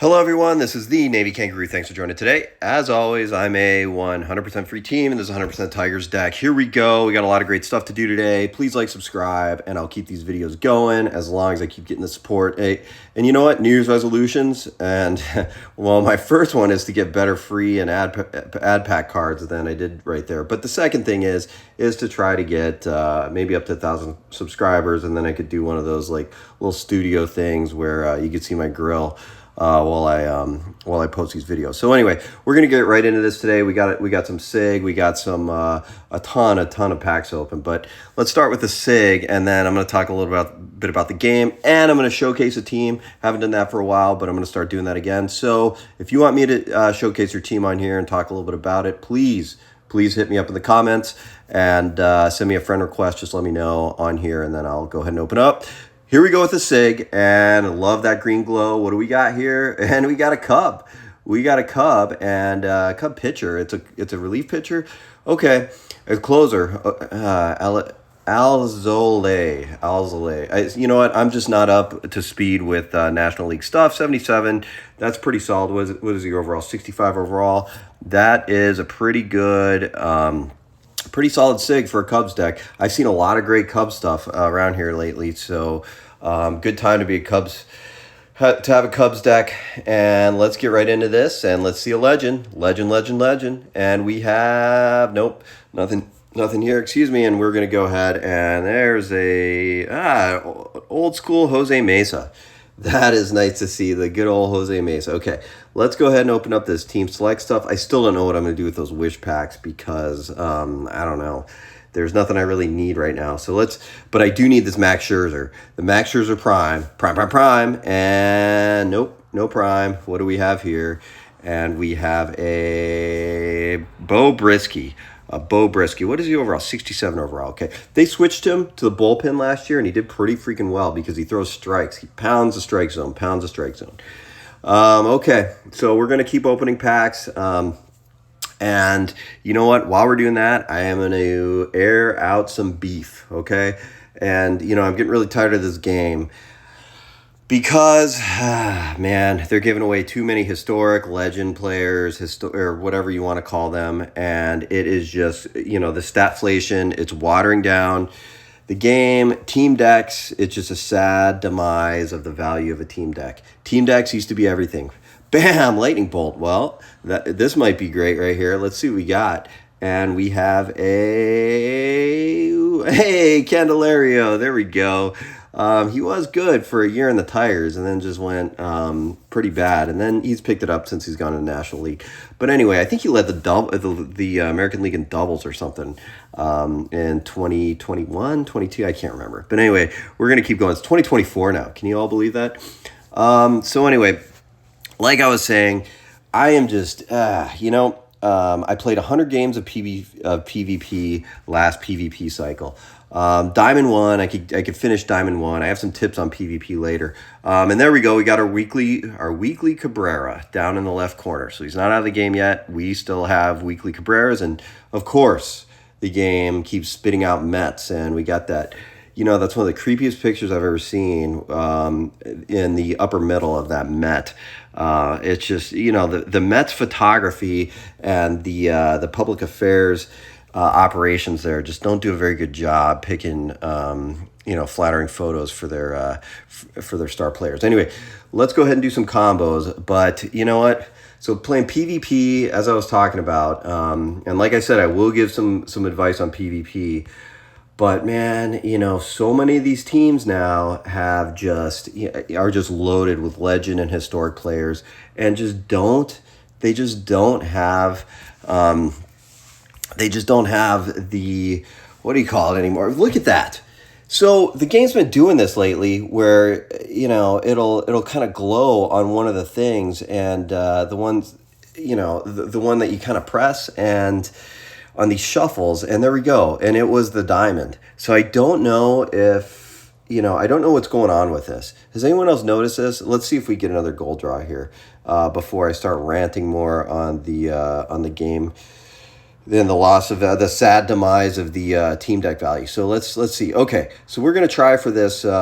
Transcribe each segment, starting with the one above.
Hello, everyone. This is the Navy Kangaroo. Thanks for joining today. As always, I'm a 100% free team, and this is 100% Tigers deck. Here we go. We got a lot of great stuff to do today. Please like, subscribe, and I'll keep these videos going as long as I keep getting the support. Hey, and you know what? New Year's resolutions, and well, my first one is to get better free and ad pack cards than I did right there. But the second thing is to try to get maybe up to 1,000 subscribers, and then I could do one of those like little studio things where you could see my grill. While I post these videos. So anyway, we're gonna get right into this today. We got some SIG, we got some a ton of packs open. But let's start with the SIG, and then I'm gonna talk a little bit about the game, and I'm gonna showcase a team. Haven't done that for a while, but I'm gonna start doing that again. So if you want me to showcase your team on here and talk a little bit about it, please hit me up in the comments and send me a friend request. Just let me know on here, and then I'll go ahead and open up. Here we go with the SIG, and I love that green glow. What do we got here? And we got a Cub. We got a Cub, and Cub pitcher. It's a relief pitcher. Okay, a closer. Alzolay. You know what? I'm just not up to speed with National League stuff. 77. That's pretty solid. What is he overall? 65 overall. That is a pretty good. Pretty solid SIG for a Cubs deck. I've seen a lot of great Cubs stuff around here lately, so good time to be to have a Cubs deck. And let's get right into this, and let's see a legend. And we have nothing here. Excuse me. And we're gonna go ahead, and there's a old school Jose Mesa. That is nice to see, the good old Jose Mesa. Okay, let's go ahead and open up this team select stuff. I still don't know what I'm going to do with those wish packs because, I don't know. There's nothing I really need right now. But I do need this Max Scherzer. The Max Scherzer prime. And nope, no prime. What do we have here? And we have a Bo Brisky. What is he overall? 67 overall. Okay. They switched him to the bullpen last year, and he did pretty freaking well because he throws strikes. He pounds the strike zone. Okay. So we're going to keep opening packs. And you know what? While we're doing that, I am going to air out some beef. Okay. And, I'm getting really tired of this game. Because, man, they're giving away too many historic legend players, or whatever you want to call them. And it is just, the statflation, it's watering down the game. Team decks, it's just a sad demise of the value of a team deck. Team decks used to be everything. Bam, lightning bolt. Well, this might be great right here. Let's see what we got. And we have hey, Candelario. There we go. He was good for a year in the Tigers, and then just went pretty bad. And then he's picked it up since he's gone to the National League. But anyway, I think he led the American League in doubles or something in 2021, 22. I can't remember. But anyway, we're going to keep going. It's 2024 now. Can you all believe that? So anyway, like I was saying, I am just, I played 100 games of PvP last PvP cycle. Diamond 1, I could finish Diamond 1. I have some tips on PvP later. And there we go. We got our weekly Cabrera down in the left corner. So he's not out of the game yet. We still have weekly Cabreras, and of course the game keeps spitting out Mets, and we got that. That's one of the creepiest pictures I've ever seen in the upper middle of that Met. It's just, the Mets photography and the public affairs operations there just don't do a very good job picking, flattering photos for their star players. Anyway, let's go ahead and do some combos. But you know what? So playing PvP, as I was talking about, and like I said, I will give some advice on PvP. But man, so many of these teams now are just loaded with legend and historic players, and just don't have the, what do you call it anymore? Look at that. So the game's been doing this lately, where it'll kind of glow on one of the things, and the ones, the one that you kind of press and on these shuffles, and there we go. And it was the diamond. So I don't know I don't know what's going on with this. Has anyone else noticed this? Let's see if we get another gold draw here before I start ranting more on the game. Then the loss of the sad demise of the team deck value. So let's see. Okay, so we're gonna try for this. What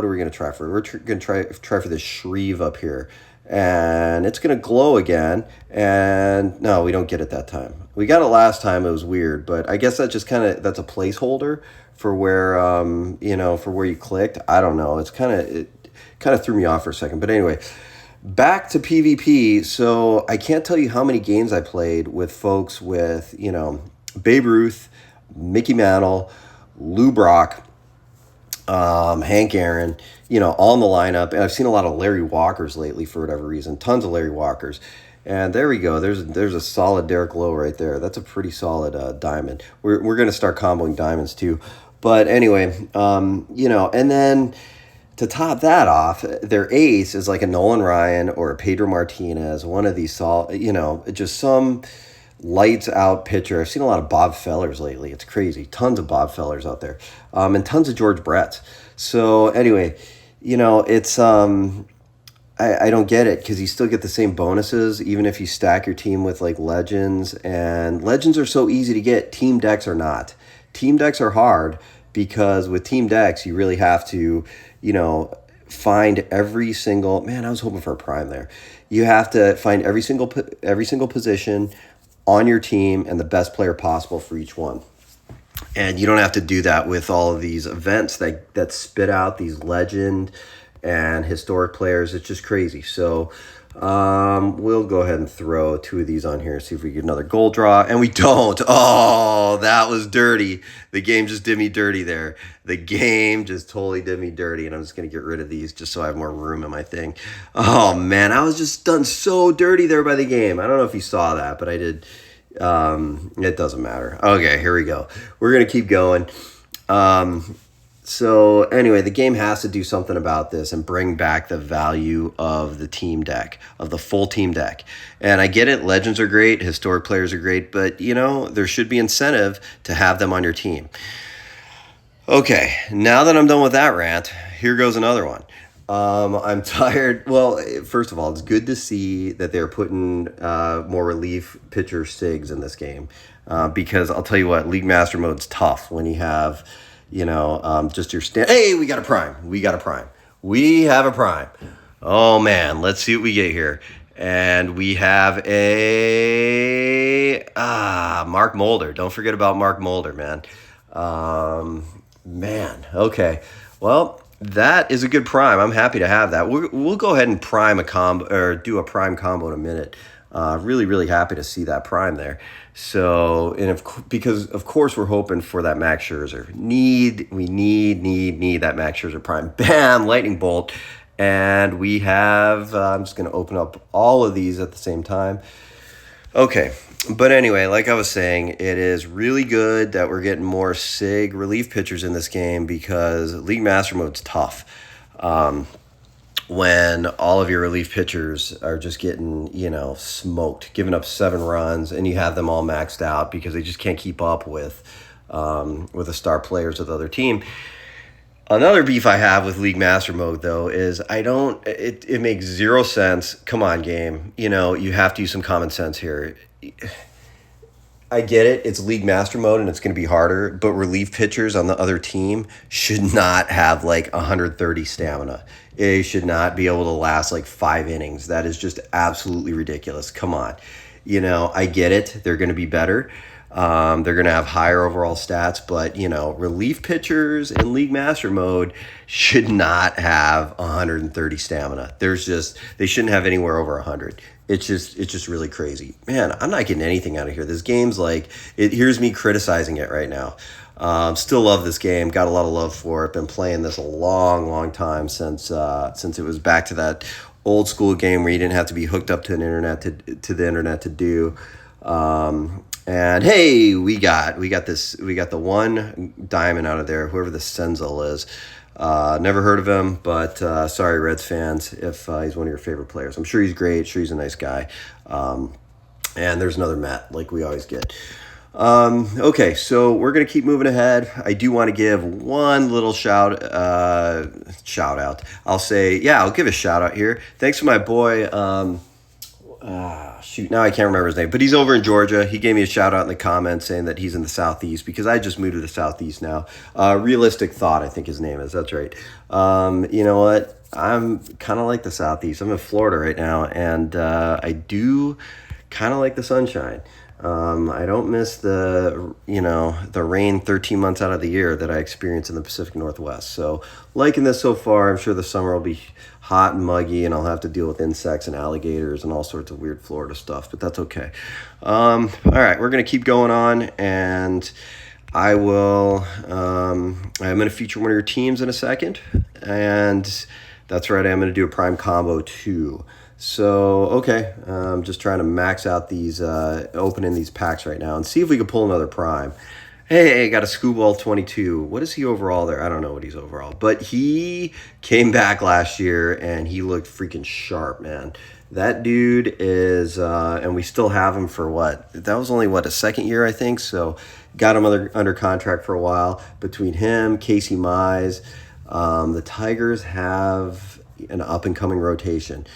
are we gonna try for? We're gonna try for this Shreve up here. and it's going to glow again. And no, we don't get it that time. We got it last time. It was weird, but I guess that's a placeholder for where for where you clicked. I don't know. It kind of threw me off for a second. But anyway, back to PvP. So I can't tell you how many games I played with folks with, Babe Ruth, Mickey Mantle, Lou Brock, Hank Aaron, all in the lineup. And I've seen a lot of Larry Walkers lately for whatever reason. Tons of Larry Walkers. And there we go. There's a solid Derek Lowe right there. That's a pretty solid diamond. We're going to start comboing diamonds too. But anyway, and then to top that off, their ace is like a Nolan Ryan or a Pedro Martinez, one of these just some lights out pitcher. I've seen a lot of Bob Fellers lately. It's crazy. Tons of Bob Fellers out there. And tons of George Bretts. So anyway, it's I don't get it, because you still get the same bonuses even if you stack your team with like legends, and legends are so easy to get. Team decks are not. Team decks are hard, because with team decks you really have to find every single, man, I was hoping for a prime there. You have to find every single position on your team and the best player possible for each one. And you don't have to do that with all of these events that spit out these legend and historic players. It's just crazy. So we'll go ahead and throw two of these on here, see if we get another gold draw. And we don't. Oh, that was dirty. The game just did me dirty there. The game just totally did me dirty. And I'm just going to get rid of these just so I have more room in my thing. Oh, man, I was just done so dirty there by the game. I don't know if you saw that, but I did. It doesn't matter. Okay, here we go. We're going to keep going. So anyway, the game has to do something about this and bring back the value of the team deck, of the full team deck. And I get it, legends are great, historic players are great, but there should be incentive to have them on your team. Okay, now that I'm done with that rant, here goes another one. I'm tired. Well, first of all, it's good to see that they're putting more relief pitcher SIGs in this game, because I'll tell you what, League Master Mode's tough when you have just your hey, we got a prime. We have a prime. Oh man, let's see what we get here. And we have a Mark Mulder. Don't forget about Mark Mulder, man. Okay. Well, that is a good prime. I'm happy to have that. We'll go ahead and prime a combo, or do a prime combo in a minute. Really, really happy to see that prime there. So, because of course we're hoping for that Max Scherzer. We need that Max Scherzer prime. Bam, lightning bolt. And we have, I'm just going to open up all of these at the same time. Okay, but anyway, like I was saying, it is really good that we're getting more SIG relief pitchers in this game, because League Master Mode's tough. When all of your relief pitchers are just getting, smoked, giving up 7 runs, and you have them all maxed out because they just can't keep up with the star players of the other team. Another beef I have with League Master Mode, though, is it makes zero sense. Come on, game. You have to use some common sense here. I get it. It's League Master Mode and it's going to be harder, but relief pitchers on the other team should not have like 130 stamina. They should not be able to last like 5 innings. That is just absolutely ridiculous. Come on. I get it. They're going to be better. They're going to have higher overall stats, but relief pitchers in League Master Mode should not have 130 stamina. They shouldn't have anywhere over 100. It's just really crazy. Man, I'm not getting anything out of here. This game's like, here's me criticizing it right now. Still love this game. Got a lot of love for it. Been playing this a long time since it was back to that old school game where you didn't have to be hooked up to the internet to do. And hey, we got the one diamond out of there, whoever the Senzel is. Never heard of him, but sorry, Reds fans, if he's one of your favorite players. I'm sure he's great. Sure, he's a nice guy. And there's another Matt, like we always get. Okay, so we're going to keep moving ahead. I do want to give one little shout out. I'll give a shout out here. Thanks to my boy, Shoot, now I can't remember his name, but he's over in Georgia. He gave me a shout out in the comments saying that he's in the Southeast because I just moved to the Southeast now. Realistic Thought, I think his name is. That's right. You know what? I'm kind of like the Southeast. I'm in Florida right now, and I do kind of like the sunshine. I don't miss the rain 13 months out of the year that I experience in the Pacific Northwest. So liking this so far. I'm sure the summer will be hot and muggy, and I'll have to deal with insects and alligators and all sorts of weird Florida stuff, but that's okay. All right, we're going to keep going on, and I will, I'm going to feature one of your teams in a second, and that's right, I'm going to do a prime combo too. So, okay, I'm just trying to max out these, opening these packs right now and see if we can pull another prime. Hey, got a Scooball 22. What is he overall there? I don't know what he's overall. But he came back last year, and he looked freaking sharp, man. That dude is, and we still have him for what? That was only, a second year, I think. So got him under contract for a while. Between him, Casey Mize, the Tigers have an up-and-coming rotation.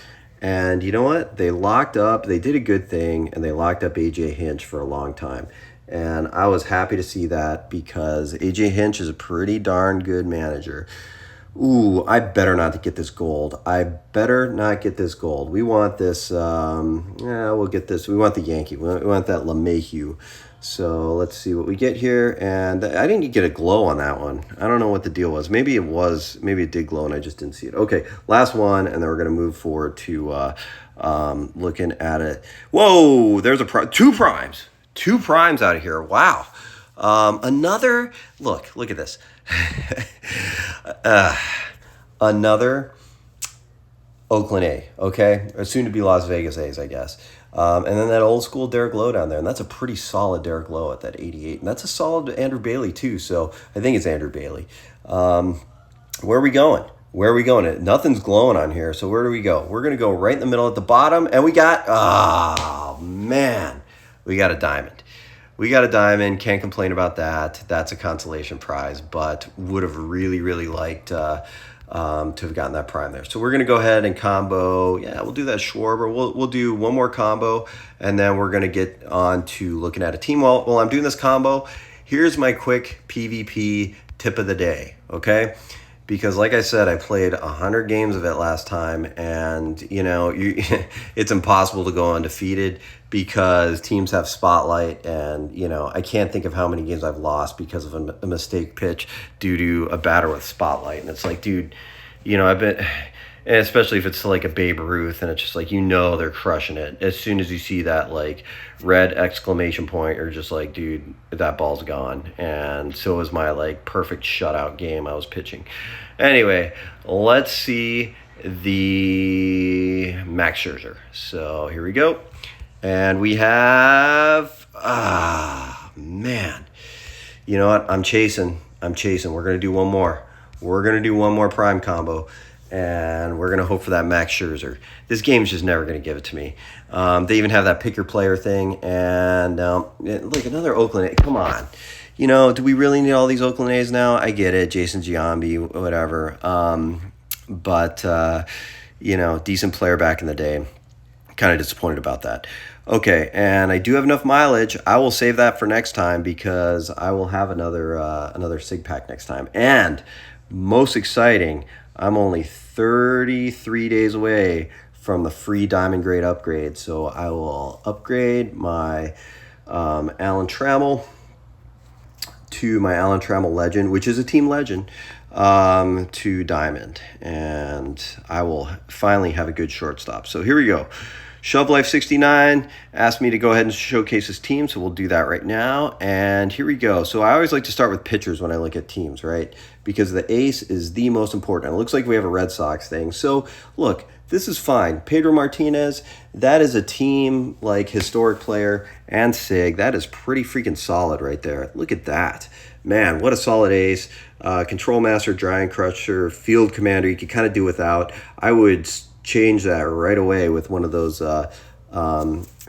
And you know what? They did a good thing, and they locked up A.J. Hinch for a long time. And I was happy to see that because A.J. Hinch is a pretty darn good manager. Ooh, I better not get this gold. We want this, we'll get this. We want the Yankee. We want that LeMahieu. So let's see what we get here. And I didn't get a glow on that one. I don't know what the deal was. Maybe it did glow and I just didn't see it. Okay, last one, and then we're going to move forward to looking at it. Whoa, there's two primes. Two primes out of here. Wow. Look at this. Another Oakland A, okay? Or soon to be Las Vegas A's, I guess. And then that old school Derek Lowe down there. And that's a pretty solid Derek Lowe at that 88. And that's a solid Andrew Bailey, too. So I think it's Andrew Bailey. Where are we going? Nothing's glowing on here. So where do we go? We're going to go right in the middle at the bottom. And we got, we got a diamond. Can't complain about that. That's a consolation prize, but would have really, really liked to have gotten that prime there. So we're going to go ahead and combo. Yeah, we'll do that Schwarber. We'll do one more combo, and then we're going to get on to looking at a team. While I'm doing this combo, here's my quick PvP tip of the day, okay? Because like I said, I played 100 games of it last time, and it's impossible to go undefeated because teams have spotlight, and I can't think of how many games I've lost because of a mistake pitch due to a batter with spotlight. And it's like, dude, I've been, and especially if it's like a Babe Ruth, and it's just like they're crushing it. As soon as you see that like red exclamation point, you're just like, dude, that ball's gone. And so was my like perfect shutout game I was pitching. Anyway, let's see the Max Scherzer. So here we go. And we have, man. You know what? I'm chasing. We're going to do one more. We're going to do one more prime combo. And we're going to hope for that Max Scherzer. This game's just never going to give it to me. They even have that pick your player thing. And look, another Oakland. Come on. Do we really need all these Oakland A's now? I get it. Jason Giambi, whatever. But decent player back in the day. Kind of disappointed about that. Okay, and I do have enough mileage. I will save that for next time because I will have another SIG pack next time. And most exciting, I'm only 33 days away from the free Diamond Grade upgrade. So I will upgrade my Alan Trammell to my Alan Trammell Legend, which is a team legend, to Diamond. And I will finally have a good shortstop. So here we go. Shove Life 69 asked me to go ahead and showcase his team, so we'll do that right now. And here we go. So I always like to start with pitchers when I look at teams, right? Because the ace is the most important. It looks like we have a Red Sox thing. So look, this is fine. Pedro Martinez, that is a team like historic player and SIG. That is pretty freaking solid right there. Look at that. Man, what a solid ace. Control Master, Giant Crusher, Field Commander, you could kind of do without. I would change that right away with one of those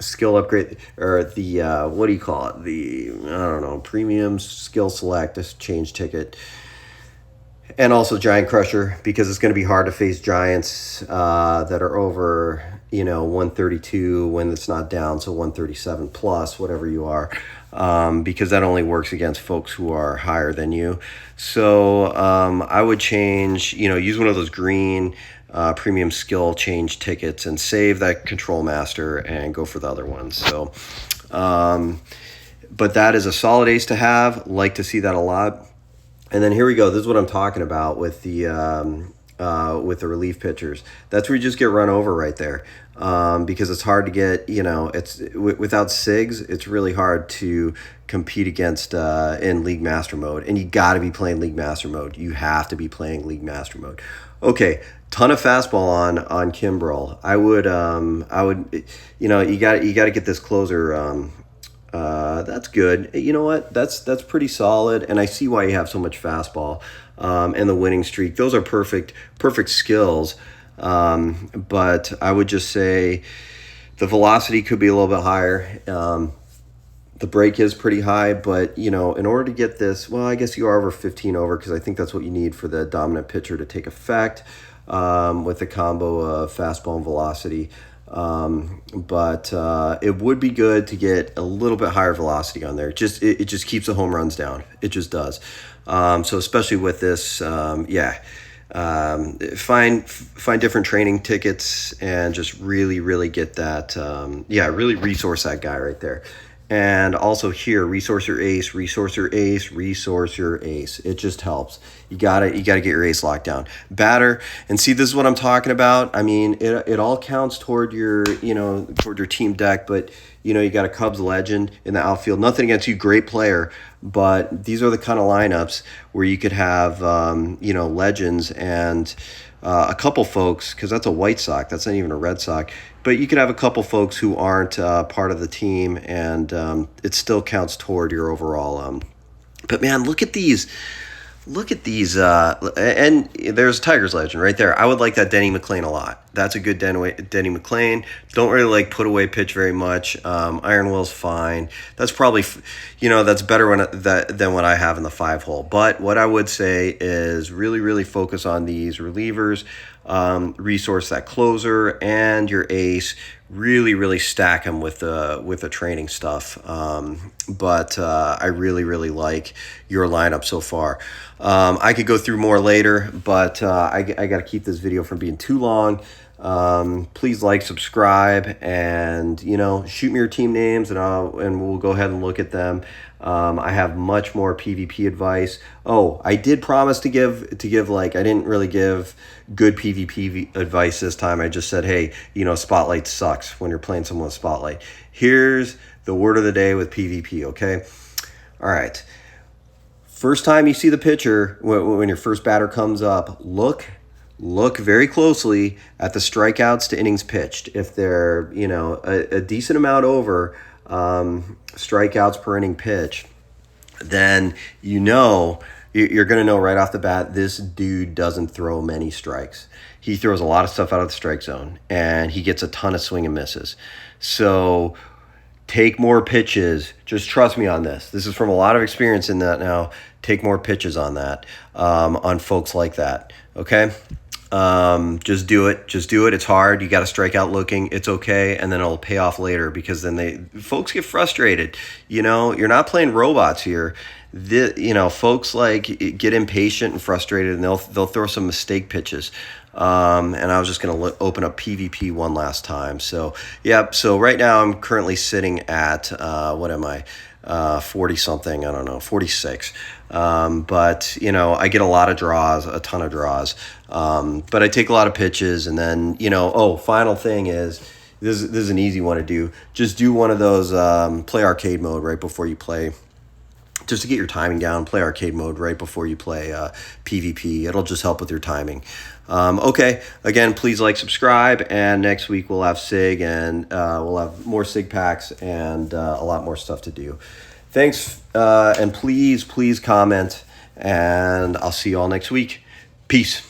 skill upgrade, or the what do you call it, the premium skill select, just change ticket. And also Giant Crusher, because it's going to be hard to face giants that are over, 132 when it's not down, so 137 plus, whatever you are, because that only works against folks who are higher than you. So I would change, use one of those green premium skill change tickets and save that Control Master and go for the other ones. So, but that is a solid ace to have. Like to see that a lot. And then here we go. This is what I'm talking about with the relief pitchers. That's where you just get run over right there, because it's hard to get. It's without SIGs, it's really hard to compete against in League Master mode. And you got to be playing League Master mode. You have to be playing League Master mode. Okay, ton of fastball on Kimbrel. I would you got to get this closer. That's good. You know what? That's pretty solid, and I see why you have so much fastball and the winning streak. Those are perfect skills. But I would just say the velocity could be a little bit higher. The break is pretty high, but in order to get this, well, I guess you are over 15 over, because I think that's what you need for the dominant pitcher to take effect with the combo of fastball and velocity. But it would be good to get a little bit higher velocity on there. It just keeps the home runs down. It just does. So especially with this, find different training tickets and just really get that. Really resource that guy right there. And also here, resource your ace. It just helps. You gotta get your ace locked down. Batter, and see, this is what I'm talking about. I mean, it all counts toward your team deck, but you got a Cubs legend in the outfield. Nothing against you, great player, but these are the kind of lineups where you could have legends and a couple folks, because that's a White Sox, that's not even a Red Sox, but you could have a couple folks who aren't part of the team, and it still counts toward your overall. But man, look at these, and there's Tigers legend right there. I would like that Denny McLain a lot. That's a good Denny McLain. Don't really like put away pitch very much. Iron Will's fine. That's probably, that's better than what I have in the 5-hole. But what I would say is really focus on these relievers, resource that closer and your ace. Really stack them with the training stuff. But I really like your lineup so far. I could go through more later, but I got to keep this video from being too long. Please like, subscribe, and shoot me your team names, and we'll go ahead and look at them. I have much more PvP advice. Oh, I did promise to give I didn't really give good PvP advice this time. I just said, hey, Spotlight sucks when you're playing someone with Spotlight. Here's the word of the day with PvP, okay? All right. First time you see the pitcher, when your first batter comes up, look very closely at the strikeouts to innings pitched. If they're, a decent amount over strikeouts per inning pitch, then you're going to know right off the bat, this dude doesn't throw many strikes. He throws a lot of stuff out of the strike zone, and he gets a ton of swing and misses. So take more pitches. Just trust me on this. This is from a lot of experience in that now. Take more pitches on that, on folks like that, okay? Just do it. It's hard. You got to strike out looking. It's okay. And then it'll pay off later, because then folks get frustrated. You're not playing robots here. Folks get impatient and frustrated, and they'll throw some mistake pitches. And I was just going to open up PvP one last time. So, yeah. So right now I'm currently sitting at, what am I? 40 something, I don't know, 46. But I get a ton of draws. But I take a lot of pitches, and then, final thing is, this is an easy one to do. Just do one of those, play arcade mode right before you play. Just to get your timing down, play arcade mode right before you play PvP. It'll just help with your timing. Okay, again, please like, subscribe, and next week we'll have SIG, and we'll have more SIG packs and a lot more stuff to do. Thanks, and please comment, and I'll see you all next week. Peace.